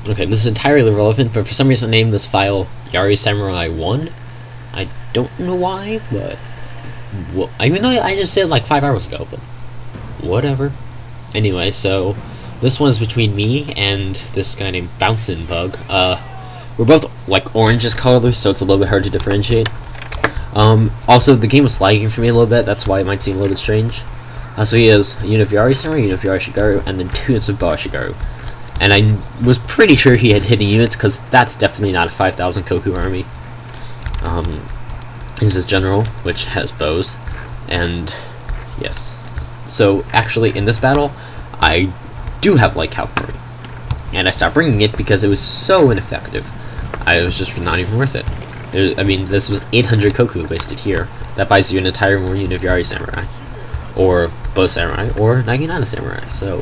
Okay, this is entirely irrelevant, but for some reason I named this file Yari Samurai 1. I don't know why, but... well, even though I just did it like 5 hours ago, but... whatever. Anyway, so... this one is between me and this guy named Bouncin' Bug. We're both, like, orange colors, so it's a little bit hard to differentiate. Also, the game was lagging for me a little bit, that's why it might seem a little bit strange. So he has a unit of Yari Samurai, a unit of Yari Shigaru, and then 2 units of Boa Shigaru. And I was pretty sure he had hidden units, because that's definitely not a 5,000 Koku army. He's a general, which has bows, and yes. So, actually, in this battle, I do have light cavalry. And I stopped bringing it because it was so ineffective. I was just not even worth it. I mean, this was 800 Koku wasted here. That buys you an entire more unit of Yari Samurai, or Bow Samurai, or Naginata Samurai. So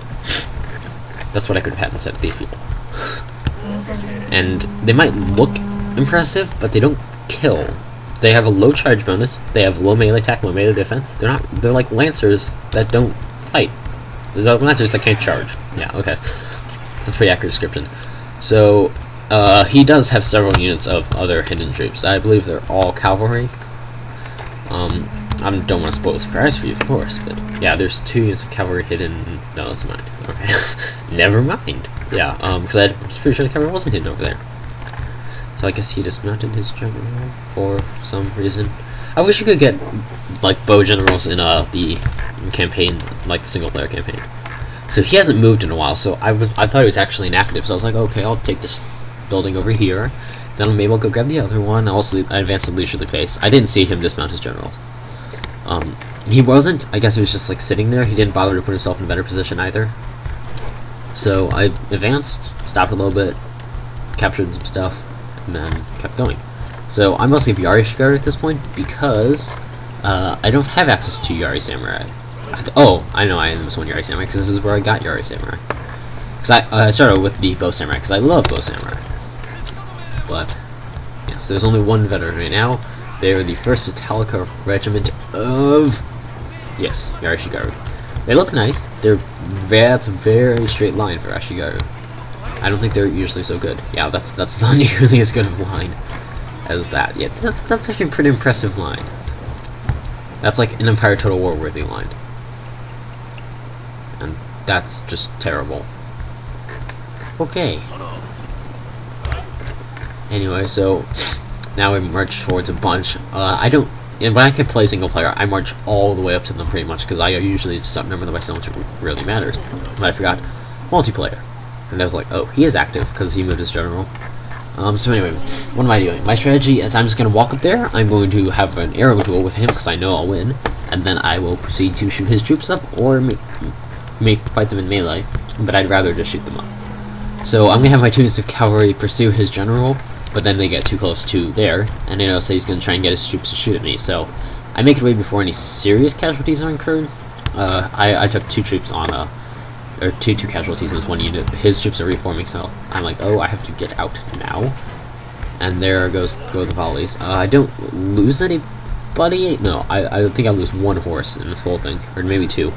that's what I could have had instead of these people. And they might look impressive, but they don't kill. They have a low charge bonus. They have low melee attack, low melee defense. They're like lancers that don't fight. They're lancers that can't charge. Yeah, okay. That's a pretty accurate description. So, he does have several units of other hidden troops. I believe they're all cavalry. I don't want to spoil the surprise for you, of course, but yeah, there's 2 units of cavalry hidden. No, that's mine. Okay. Never mind. Yeah, because I was pretty sure the cavalry wasn't hidden over there. So I guess he dismounted his general for some reason. I wish you could get, like, bow generals in the campaign, like the single-player campaign. So he hasn't moved in a while, so I thought he was actually inactive, so I was like, okay, I'll take this building over here, then maybe I'll go grab the other one. I advanced at leisurely pace. I didn't see him dismount his general. He wasn't, I guess he was just like sitting there. He didn't bother to put himself in a better position either. So I advanced, stopped a little bit, captured some stuff, and then kept going. So I mostly have Yari Shigaru at this point because I don't have access to Yari Samurai. I know I am this one Yari Samurai because this is where I got Yari Samurai. Because I started with the Bow Samurai because I love Bow Samurai. But yes, there's only one veteran right now. They are the 1st Italica Regiment of Yari Shigaru. They look nice. That's a very straight line for Ashigaru. I don't think they're usually so good. Yeah, that's not nearly as good of a line as that. Yeah, that's actually a pretty impressive line. That's like an Empire Total War worthy line. And that's just terrible. Okay. Anyway, so now we march towards a bunch. When I can play single player, I march all the way up to them pretty much because I usually just outnumber them by so much it really matters. But I forgot multiplayer, and I was like, oh, he is active because he moved his general. So anyway, what am I doing? My strategy is I'm just going to walk up there. I'm going to have an arrow duel with him because I know I'll win, and then I will proceed to shoot his troops up or fight them in melee. But I'd rather just shoot them up. So I'm going to have my 2 units of cavalry pursue his general, but then they get too close to there, and I know he's going to try and get his troops to shoot at me. So I make it away before any serious casualties are incurred. I took 2 troops on or two casualties in this one unit. His troops are reforming, so I'm like, oh, I have to get out now. And there go the volleys. I don't lose anybody. No, I think I lose 1 horse in this whole thing, or maybe 2.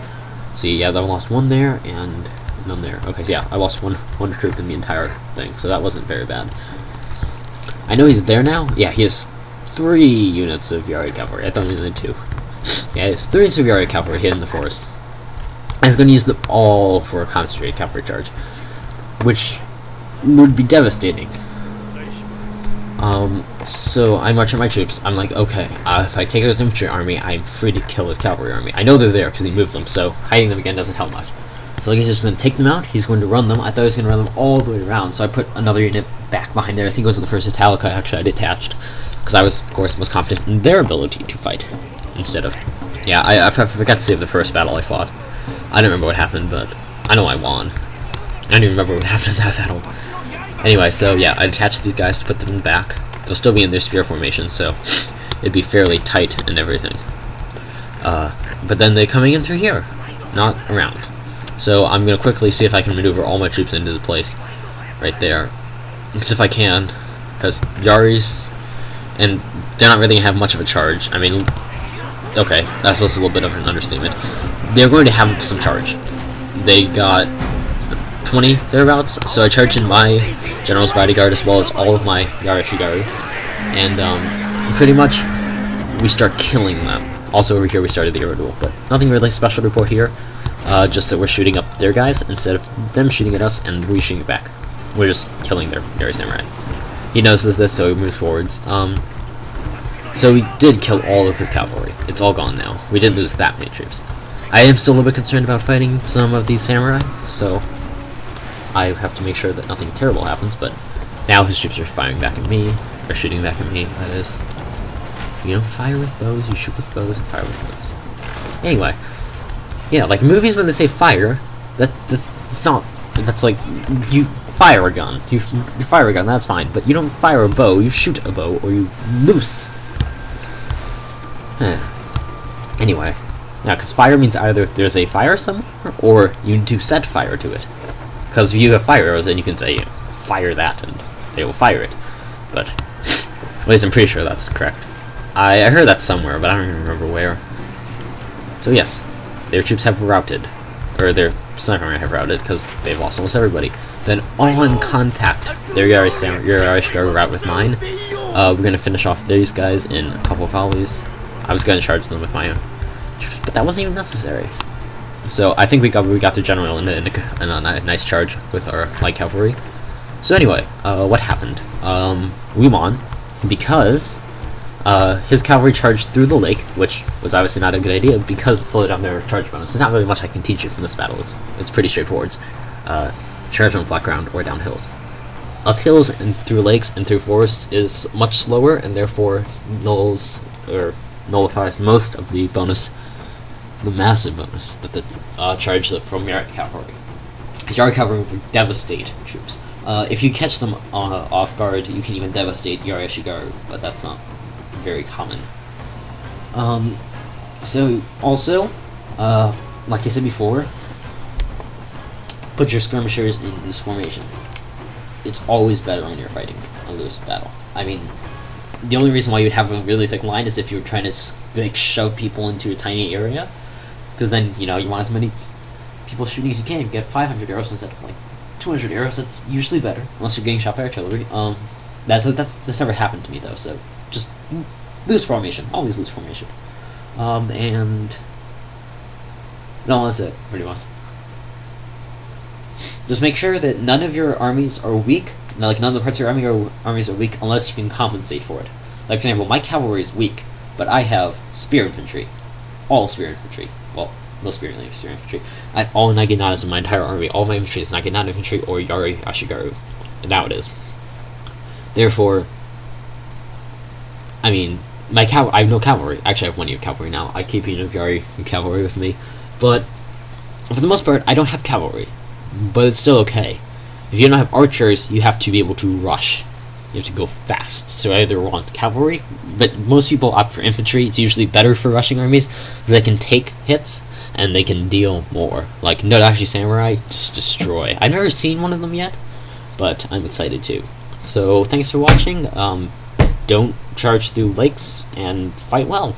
See, yeah, I lost 1 there and none there. Okay, so yeah, I lost one troop in the entire thing, so that wasn't very bad. I know he's there now. Yeah, he has 3 units of Yari Cavalry. I thought he only had 2. Yeah, he has 3 units of Yari Cavalry hidden in the forest. I was going to use them all for a concentrated cavalry charge, which would be devastating. So I march on my troops. I'm like, okay, if I take out his infantry army, I'm free to kill his cavalry army. I know they're there because he moved them, so hiding them again doesn't help much. So he's just going to take them out. He's going to run them. I thought he was going to run them all the way around, so I put another unit back behind there. I think it was the 1st Italica actually I detached, because I was, of course, most confident in their ability to fight instead of... Yeah, I forgot to save the first battle I fought. I don't remember what happened, but I know I won. I don't even remember what happened in that battle. Anyway, so yeah, I detached these guys to put them back. They'll still be in their spear formation, so it'd be fairly tight and everything. But then they're coming in through here, not around. So I'm going to quickly see if I can maneuver all my troops into the place right there. Because if I can, because Yari's, and they're not really going to have much of a charge. I mean, okay, that was a little bit of an understatement. They're going to have some charge. They got 20 thereabouts, so I charged in my general's bodyguard, as well as all of my Yari Cavalry, and pretty much we start killing them. Also over here we started the air duel, but nothing really special to report here. Just that we're shooting up their guys instead of them shooting at us, and we shooting back. We're just killing their Yari Samurai. He notices this, so he moves forwards. So we did kill all of his cavalry. It's all gone now. We didn't lose that many troops. I am still a little bit concerned about fighting some of these samurai, so I have to make sure that nothing terrible happens, but now his troops are firing back at me, or shooting back at me, that is. You don't fire with bows, you shoot with bows and fire with bows. Anyway, yeah, like movies when they say fire, that's like, you fire a gun. You fire a gun, that's fine, but you don't fire a bow, you shoot a bow, or you loose. Anyway, now, because fire means either there's a fire somewhere, or you need to set fire to it. Because if you have fire arrows, then you can say, fire that, and they will fire it. But, at least I'm pretty sure that's correct. I heard that somewhere, but I don't even remember where. So yes, their troops have routed, or their sniper have routed, because they've lost almost everybody. Then all in contact, their Yari should go route with mine. We're going to finish off these guys in a couple of volleys. I was going to charge them with my own troops, but that wasn't even necessary. So I think we got the general in a nice charge with our light cavalry. So anyway, what happened? We won because his cavalry charged through the lake, which was obviously not a good idea because it slowed down their charge bonus. There's not really much I can teach you from this battle. It's pretty straightforward. Charge on flat ground or down hills. Up hills and through lakes and through forests is much slower, and therefore nullifies most of the bonus, the massive bonus that the charge from Yari Cavalry. Yari Cavalry would devastate troops. If you catch them off guard, you can even devastate Yari Shigaru, but that's not very common. So also, like I said before, put your skirmishers in loose formation. It's always better when you're fighting a loose battle. I mean, the only reason why you'd have a really thick line is if you were trying to like shove people into a tiny area, because then you want as many people shooting as you can. You get 500 arrows instead of like 200 arrows. That's usually better, unless you're getting shot by artillery. That's never happened to me though. So just loose formation, always loose formation. And no, that's it pretty much. Just make sure that none of your armies are weak. Like none of the parts of your armies are weak unless you can compensate for it. Like for example, my cavalry is weak, but I have spear infantry, all spear infantry. Well, no spear infantry. I have all Naginatas in my entire army. All my infantry is Naginata infantry or Yari Ashigaru. Now it is. Therefore, I mean, I have no cavalry. Actually, I have one of your cavalry now. I keep Yari cavalry with me, but for the most part, I don't have cavalry. But it's still okay. If you don't have archers, you have to be able to rush. You have to go fast. So I either want cavalry, but most people opt for infantry. It's usually better for rushing armies because they can take hits and they can deal more. Like Nodashi Samurai, just destroy. I've never seen one of them yet, but I'm excited too. So thanks for watching. Don't charge through lakes and fight well.